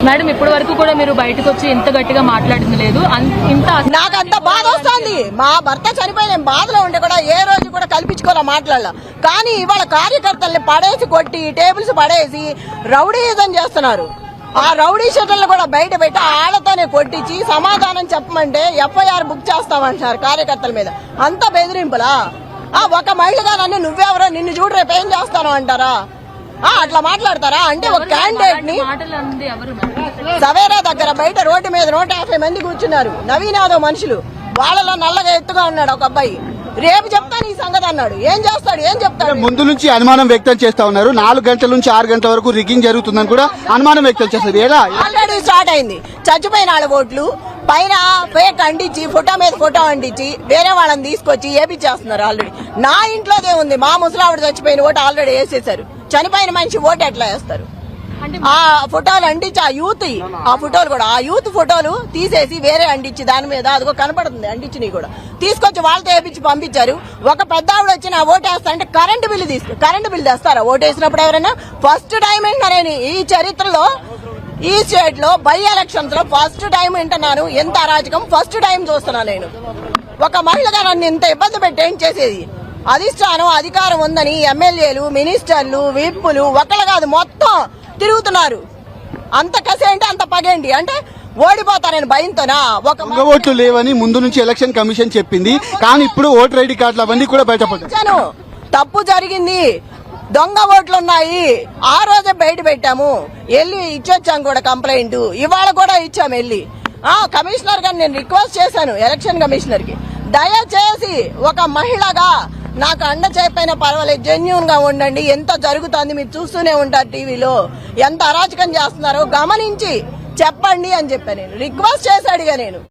Madam ఇప్పటి వరకు కూడా మీరు బయటకు వచ్చి ఇంత గట్టిగా మాట్లాడింది లేదు. నాకు అంత బాధ వస్తుంది. మా భర్త చనిపోయిన బాధలో ఉంటే కూడా ఏ రోజు కూడా కల్పించుకోవాలా మాట్లాడాల. కానీ ఇవాళ కార్యకర్తల్ని పడేసి కొట్టి టేబుల్స్ పడేసి రౌడీయిజం చేస్తున్నారు. ఆ రౌడీ షీటర్లు కూడా బయట పెట్టి ఆళ్లతోనే కొట్టించి సమాధానం చెప్పమంటే ఎఫ్ఐఆర్ బుక్ చేస్తామంటున్నారు కార్యకర్తల మీద. అంత బెదిరింపులా? ఒక మహిళగా నన్ను నువ్వెవరో నిన్ను చూడు రేపు ఏం చేస్తాను అంటారా? అట్లా మాట్లాడతారా? అంటే ఒక క్యాండిడేట్ ని సవేరా దగ్గర బయట రోడ్డు మీద 150 మంది కూర్చున్నారు. నవీన్ యాదవ్ మనుషులు, వాళ్ళలో నల్లగా ఎత్తుగా ఉన్నాడు ఒక అబ్బాయి. రేపు చెప్తాను ఈ సంగతి అన్నాడు. ఏం చేస్తాడు? ఏం చెప్తాడు? ముందు నుంచి అనుమానం వ్యక్తం చేస్తా ఉన్నారు. 4 గంటల నుంచి 6 గంటల వరకు రిగ్గింగ్ జరుగుతుందని కూడా అనుమానం వ్యక్తం చేస్తారు. ఆల్రెడీ స్టార్ట్ అయింది. చచ్చిపోయిన వాళ్ళ ఓట్లు పైన ఫేక్ అంటించి ఫోటో మీద ఫోటో అంటించి వేరే వాళ్ళని తీసుకొచ్చి ఏపిచ్చేస్తున్నారు. ఆల్రెడీ నా ఇంట్లోదే ఉంది. మా ముసలావిడ చచ్చిపోయిన ఓటు ఆల్రెడీ వేసేశారు. చనిపోయిన మనిషి ఓటు ఎట్లా వేస్తారు? ఆ ఫోటోలు అంటించి ఆ ఫోటోలు కూడా ఆ యూత్ ఫోటోలు తీసేసి వేరే అంటించి దాని మీద అదిగో కనపడుతుంది అంటించి కూడా తీసుకొచ్చి వాళ్ళతో వేపించి పంపించారు. ఒక పెద్ద ఆవిడ వచ్చి నా ఓటు వేస్తా అంటే కరెంటు బిల్లు తెస్తారా ఓటు వేసినప్పుడు? ఎవరైనా ఫస్ట్ టైం వింటున్నారని ఈ చరిత్రలో ఈ స్టేట్ లో బై ఎలక్షన్స్ లో ఫస్ట్ టైం వింటున్నాను. ఎంత అరాజకం ఫస్ట్ టైం చూస్తున్నాను నేను. ఒక మహిళగా నన్ను ఇంత ఇబ్బంది పెట్టి ఏం చేసేది? అధిష్టానం అధికారం ఉందని ఎమ్మెల్యేలు, మినిస్టర్లు, విప్పులు ఒకళ్ళు కాదు మొత్తం తిరుగుతున్నారు. అంత కసి ఏంటి? అంత పగేంటి? అంటే ఓడిపోతారని భయంతోనా? ఓట్లు లేవని ముందు నుంచి ఎలక్షన్ కమిషన్ చెప్పింది. కానీ ఇప్పుడు ఓటర్ ఐడి కార్డులు అవన్నీ కూడా బయటపడ్డాయి. తప్పు జరిగింది. దొంగ ఓట్లు ఉన్నాయి. ఆ రోజే బయట పెట్టాము. వెళ్ళి ఇచ్చొచ్చాం కూడా కంప్లైంట్. ఇవాళ కూడా ఇచ్చాము వెళ్ళి. కమిషనర్ గారు నేను రిక్వెస్ట్ చేశాను ఎలక్షన్ కమిషనర్ కి, దయచేసి ఒక మహిళగా నాకు అండ చేయకపోయినా పర్వాలేదు, జెన్యూన్ గా ఉండండి. ఎంత జరుగుతుంది మీరు చూస్తూనే ఉంటారు టీవీలో. ఎంత అరాచకం చేస్తున్నారో గమనించి చెప్పండి అని చెప్పాను. నేను రిక్వెస్ట్ చేసి అడిగా నేను.